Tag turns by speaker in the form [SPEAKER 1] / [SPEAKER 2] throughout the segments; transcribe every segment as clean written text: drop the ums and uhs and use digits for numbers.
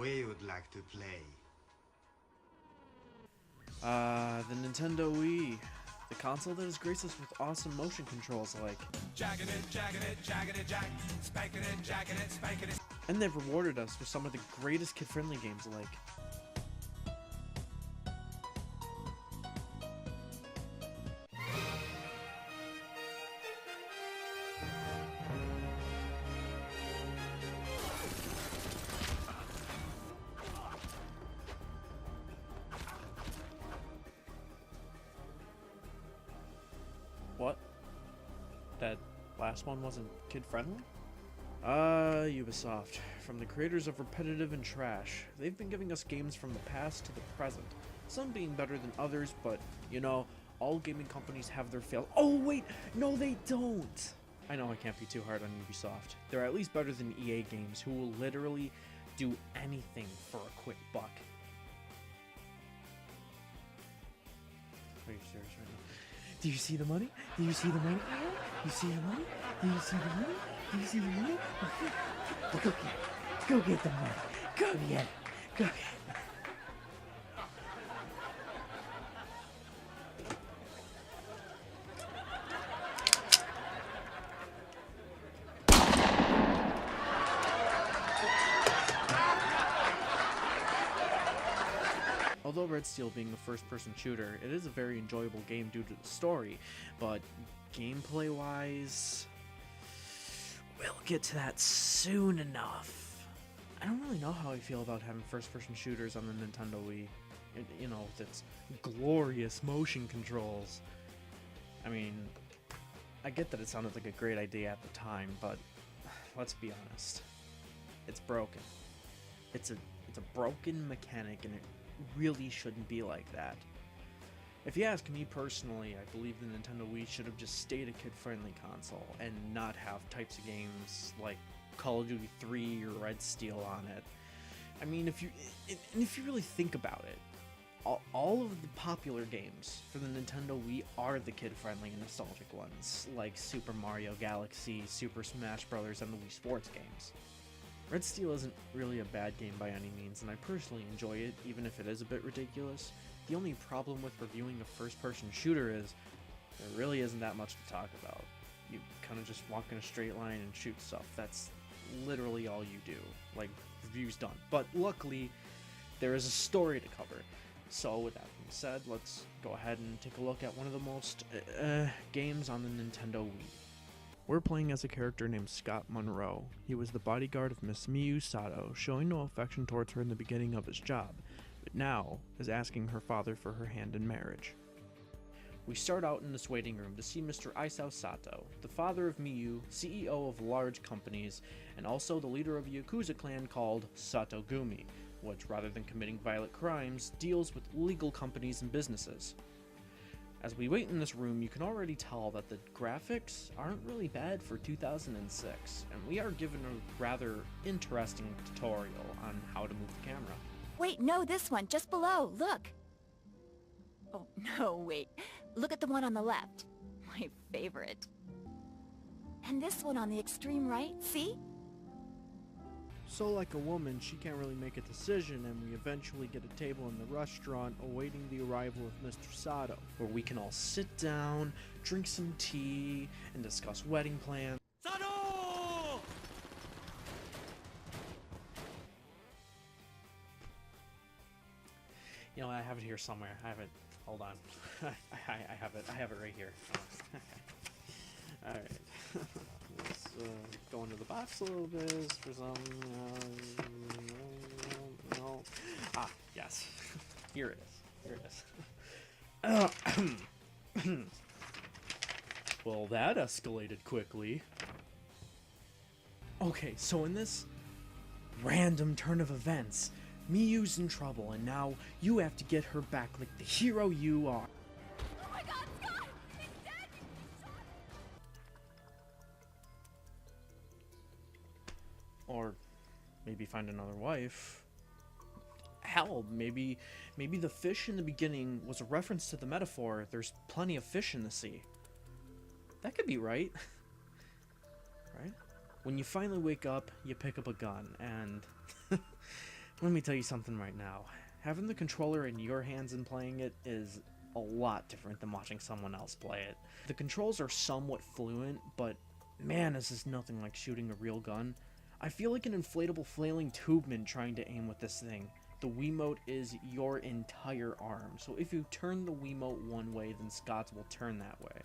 [SPEAKER 1] we would like to play.
[SPEAKER 2] The Nintendo Wii. The console that has graced us with awesome motion controls like
[SPEAKER 3] Jacking it, jack, spanking it, jacking it, spanking it.
[SPEAKER 2] and they've rewarded us with some of the greatest kid-friendly games like What? That last one wasn't kid-friendly? Ubisoft. From the creators of Repetitive and Trash. They've been giving us games from the past to the present. Some being better than others, but, you know, all gaming companies have their fail- Oh, wait! No, they don't! I know I can't be too hard on Ubisoft. They're at least better than EA games, who will literally do anything for a quick buck. Are you serious right now? Do you see the money? Do you see the money? You see the money? Do you see the money? Do you see the money? Go get the money. Go get it. Go get it. Although RedSteel being a first-person shooter, it is a very enjoyable game due to the story, but gameplay-wise, we'll get to that soon enough. I don't really know how I feel about having first-person shooters on the Nintendo Wii, you know, with its glorious motion controls. I mean, I get that it sounded like a great idea at the time, but let's be honest, it's broken. It's a broken mechanic, and it really shouldn't be like that. If you ask me personally, I believe the Nintendo Wii should have just stayed a kid-friendly console and not have types of games like Call of Duty 3 or RedSteel on it. I mean, if you really think about it, all of the popular games for the Nintendo Wii are the kid-friendly and nostalgic ones, like Super Mario Galaxy, Super Smash Bros., and the Wii Sports games. RedSteel isn't really a bad game by any means, and I personally enjoy it, even if it is a bit ridiculous. The only problem with reviewing a first-person shooter is there really isn't that much to talk about. You kind of just walk in a straight line and shoot stuff. That's literally all you do. Like, review's done. But luckily, there is a story to cover. So with that being said, let's go ahead and take a look at one of the most games on the Nintendo Wii. We're playing as a character named Scott Monroe. He was the bodyguard of Miss Sato, showing no affection towards her in the beginning of his job, but now is asking her father for her hand in marriage. We start out in this waiting room to see Mr. Sato, the father of Miyu, CEO of large companies, and also the leader of a Yakuza clan called Satogumi, which, rather than committing violent crimes, deals with legal companies and businesses. As we wait in this room, you can already tell that the graphics aren't really bad for 2006, and we are given a rather interesting tutorial on how to move the camera.
[SPEAKER 4] Wait, no, this one, just below, look! Oh, no, wait. Look at the one on the left. My favorite. And this one on the extreme right, see?
[SPEAKER 2] So like a woman, she can't really make a decision, and we eventually get a table in the restaurant awaiting the arrival of Mr.Sato, where we can all sit down, drink some tea, and discuss wedding plans.
[SPEAKER 3] Sato!
[SPEAKER 2] You know, I have it here somewhere. I have it. Hold on. I have it. I have it right here. Alright. Let's go into the box a little bit for some... no. Ah, yes. Here it is. Here it is. Well, that escalated quickly. Okay, so in this random turn of events, Miyu's in trouble, and now you have to get her back like the hero you are.
[SPEAKER 4] Oh my god, Scott! He's dead!
[SPEAKER 2] Or maybe find another wife. Hell, maybe the fish in the beginning was a reference to the metaphor, there's plenty of fish in the sea. That could be right. Right? When you finally wake up, you pick up a gun, and Let me tell you something right now. Having the controller in your hands and playing it is a lot different than watching someone else play it. The controls are somewhat fluent, but man, this is nothing like shooting a real gun. I feel like an inflatable flailing tubeman trying to aim with this thing. The Wiimote is your entire arm, so if you turn the Wiimote one way, then Scott's will turn that way.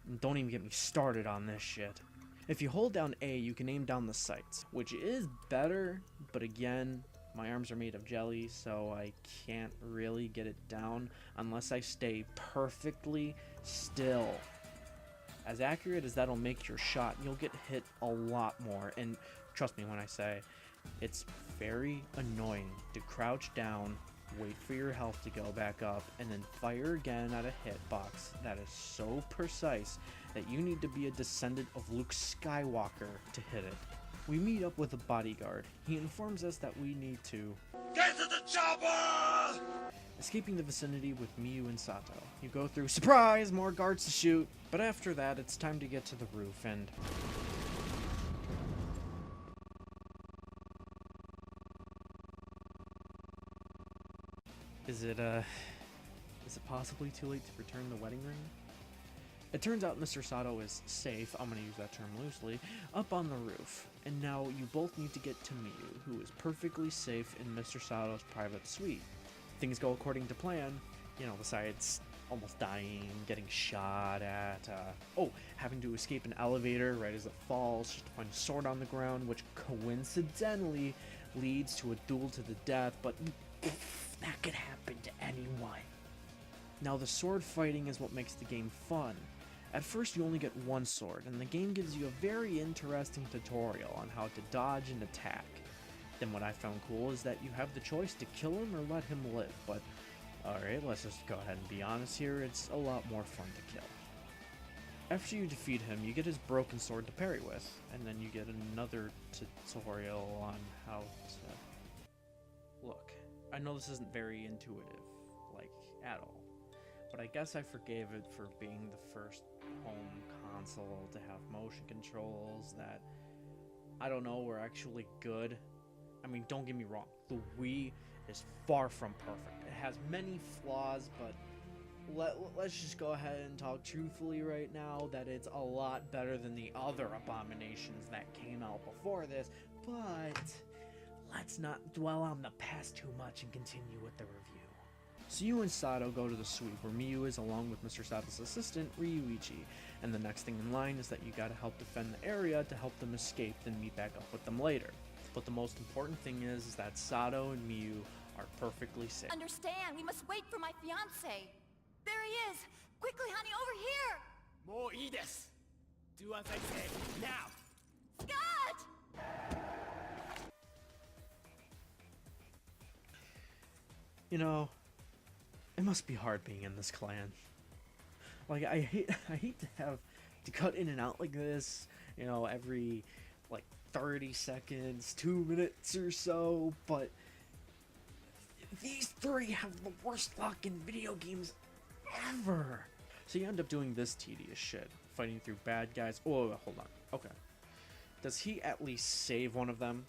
[SPEAKER 2] And don't even get me started on this shit. If you hold down A, you can aim down the sights, which is better, but again, my arms are made of jelly, so I can't really get it down unless I stay perfectly still. As accurate as that'll make your shot, you'll get hit a lot more, and trust me when I say, it's very annoying to crouch down, wait for your health to go back up, and then fire again at a hitbox that is so precise that you need to be a descendant of Luke Skywalker to hit it. We meet up with a bodyguard. He informs us that we need to
[SPEAKER 3] Get to the chopper!
[SPEAKER 2] escaping the vicinity with Miyu and Sato. You go through, surprise, more guards to shoot, but after that it's time to get to the roof and... Is it possibly too late to return the wedding ring? It turns out Mr. Sato is safe, I'm gonna use that term loosely, up on the roof. And now you both need to get to Miyu, who is perfectly safe in Mr. Sato's private suite. Things go according to plan, you know, besides almost dying, getting shot at, having to escape an elevator right as it falls just to find a sword on the ground, which coincidentally leads to a duel to the death, but that could happen to anyone. Now the sword fighting is what makes the game fun. At first you only get one sword, and the game gives you a very interesting tutorial on how to dodge and attack. Then what I found cool is that you have the choice to kill him or let him live, but alright, let's just go ahead and be honest here, it's a lot more fun to kill. After you defeat him, you get his broken sword to parry with, and then you get another tutorial on how to... Look, I know this isn't very intuitive, like, at all. But I guess I forgave it for being the first home console to have motion controls that, I don't know, were actually good. I mean, don't get me wrong, the Wii is far from perfect. It has many flaws, but let's just go ahead and talk truthfully right now that it's a lot better than the other abominations that came out before this, but let's not dwell on the past too much and continue with the review. So you and Sato go to the suite where Miyu is along with Mr. Sato's assistant, Ryuichi, and the next thing in line is that you gotta help defend the area to help them escape, then meet back up with them later. But the most important thing is that Sato and Miyu are perfectly safe.
[SPEAKER 4] Understand, we must wait for my fiancé. There he is! Quickly, honey, over here!
[SPEAKER 3] もういいです Do as I say, now!
[SPEAKER 4] Scott!
[SPEAKER 2] You know, it must be hard being in this clan. Like, I hate to have to cut in and out like this, you know, every, like, 30 seconds, 2 minutes or so, but these three have the worst luck in video games ever. So you end up doing this tedious shit, fighting through bad guys. Oh, hold on. Okay. Does he at least save one of them?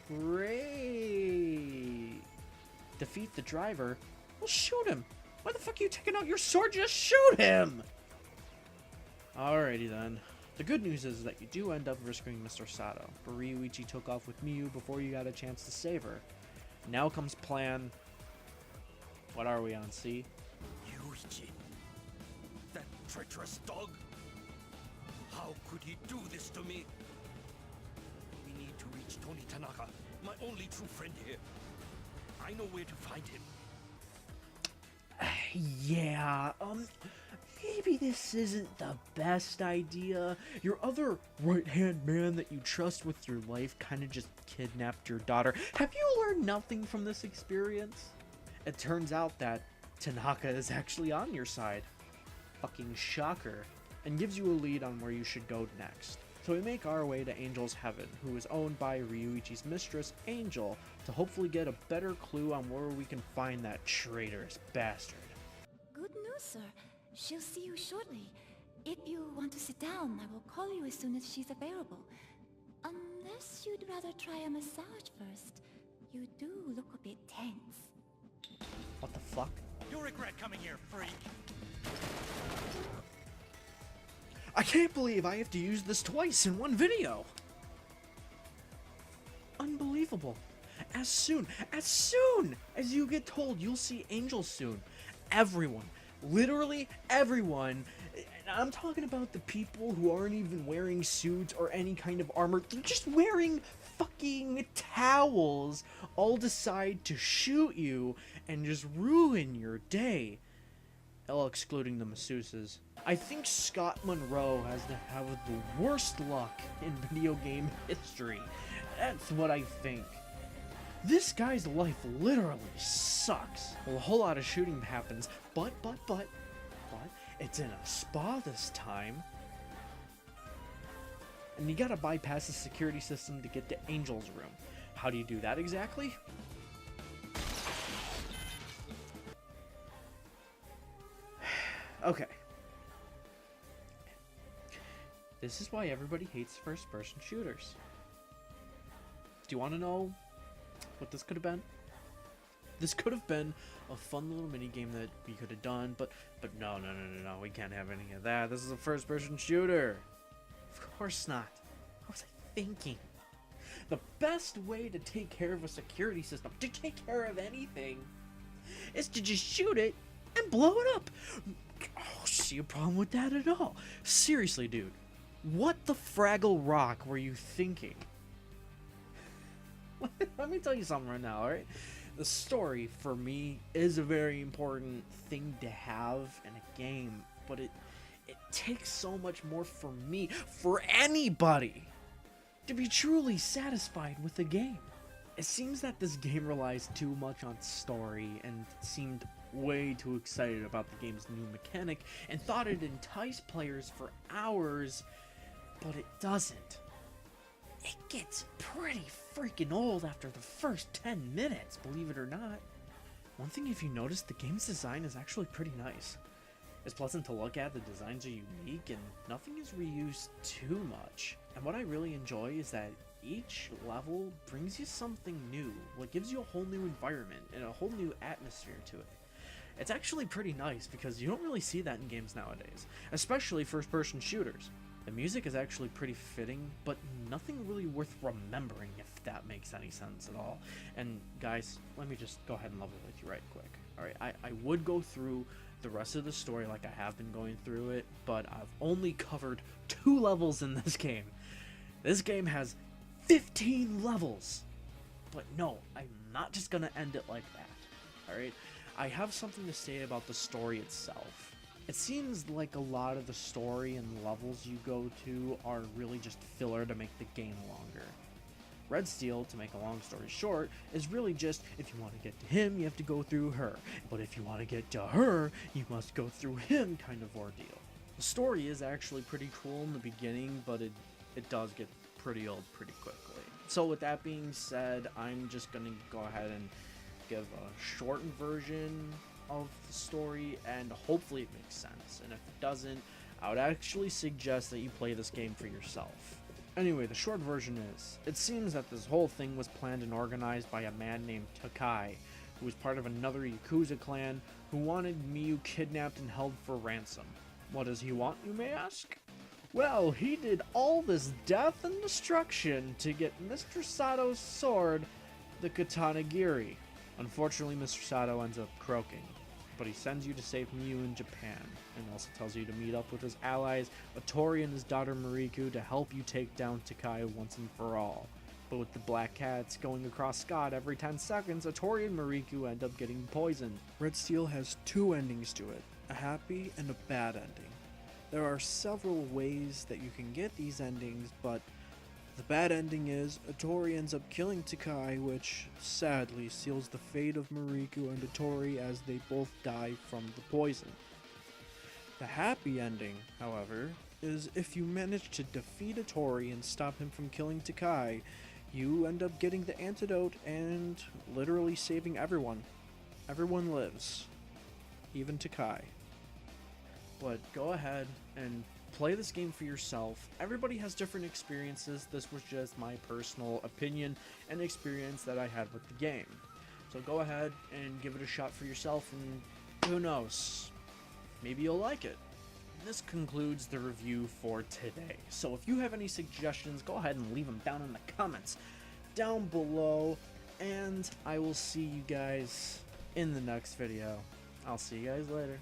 [SPEAKER 2] Great. Defeat the driver? Well, shoot him. Why the fuck are you taking out your sword? Just shoot him! Alrighty then. The good news is that you do end up rescuing Mr. Sato, but Ryuichi took off with Miyu before you got a chance to save her. Now comes plan... What are we on, C?
[SPEAKER 3] Yuichi, that treacherous dog. How could he do this to me? We need to reach Tony Tanaka, my only true friend here. I know where to find him.
[SPEAKER 2] Yeah, maybe this isn't the best idea. Your other right-hand man that you trust with your life kind of just kidnapped your daughter. Have you learned nothing from this experience? It turns out that Tanaka is actually on your side. Fucking shocker. And gives you a lead on where you should go next. So we make our way to Angel's Heaven, who is owned by Ryuichi's mistress, Angel, to hopefully get a better clue on where we can find that traitorous bastard.
[SPEAKER 4] Good news, sir. She'll see you shortly. If you want to sit down, I will call you as soon as she's available. Unless you'd rather try a massage first. You do look a bit tense.
[SPEAKER 2] What the fuck?
[SPEAKER 3] You'll regret coming here, freak.
[SPEAKER 2] I can't believe I have to use this twice in one video. Unbelievable. As soon as you get told you'll see angels soon, everyone, literally everyone, and I'm talking about the people who aren't even wearing suits or any kind of armor, they're just wearing fucking towels, all decide to shoot you and just ruin your day. All excluding the masseuses. I think Scott Monroe has to have the worst luck in video game history. That's what I think. This guy's life literally sucks. Well, a whole lot of shooting happens, but it's in a spa this time. And you gotta bypass the security system to get to Angel's room. How do you do that exactly? Okay. This is why everybody hates first-person shooters. Do you want to know what this could have been? This could have been a fun little mini game that we could have done, but no, we can't have any of that. This is a first-person shooter. Of course not. What was I thinking? The best way to take care of a security system, to take care of anything, is to just shoot it and blow it up. Oh, see a problem with that at all? Seriously, dude. What the Fraggle Rock were you thinking? Let me tell you something right now, alright? The story, for me, is a very important thing to have in a game, but it takes so much more for me, for anybody, to be truly satisfied with the game. It seems that this game relies too much on story and seemed way too excited about the game's new mechanic and thought it'd entice players for hours, but it doesn't. It gets pretty freaking old after the first 10 minutes, believe it or not. One thing, if you notice, the game's design is actually pretty nice. It's pleasant to look at, the designs are unique, and nothing is reused too much. And what I really enjoy is that each level brings you something new, what gives you a whole new environment and a whole new atmosphere to it. It's actually pretty nice because you don't really see that in games nowadays, especially first-person shooters. The music is actually pretty fitting, but nothing really worth remembering, if that makes any sense at all. And guys, let me just go ahead and level with you right quick. Alright, I would go through the rest of the story like I have been going through it, but I've only covered 2 levels in this game. This game has 15 levels. But no, I'm not just gonna end it like that. Alright? I have something to say about the story itself. It seems like a lot of the story and levels you go to are really just filler to make the game longer. RedSteel, to make a long story short, is really just, if you want to get to him, you have to go through her. But if you want to get to her, you must go through him kind of ordeal. The story is actually pretty cool in the beginning, but it does get pretty old pretty quickly. So with that being said, I'm just going to go ahead and give a shortened version of the story, and hopefully it makes sense. And if it doesn't, I would actually suggest that you play this game for yourself. Anyway, the short version is, it seems that this whole thing was planned and organized by a man named Takai, who was part of another Yakuza clan who wanted Miyu kidnapped and held for ransom. What does he want, you may ask? Well, he did all this death and destruction to get Mr.Sato's sword, the Katanagiri. Unfortunately, Mr.Sato ends up croaking, but he sends you to save Miyu in Japan, and also tells you to meet up with his allies, Ettore and his daughter Mariko, to help you take down Takai once and for all. But with the Black Cats going across Scott every 10 seconds, Ettore and Mariko end up getting poisoned.
[SPEAKER 1] RedSteel has 2 endings to it, a happy and a bad ending. There are several ways that you can get these endings, but the bad ending is Ettore ends up killing Takai, which sadly seals the fate of Mariko and Ettore as they both die from the poison. The happy ending, however, is if you manage to defeat Ettore and stop him from killing Takai, you end up getting the antidote and literally saving everyone. Everyone lives, even Takai.
[SPEAKER 2] But go ahead and Play this game for yourself. Everybody has different experiences. This was just my personal opinion and experience that I had with the game. So go ahead and give it a shot for yourself, and who knows, maybe you'll like it. This concludes the review for today. So if you have any suggestions, go ahead and leave them down in the comments down below, and I will see you guys in the next video. I'll see you guys later.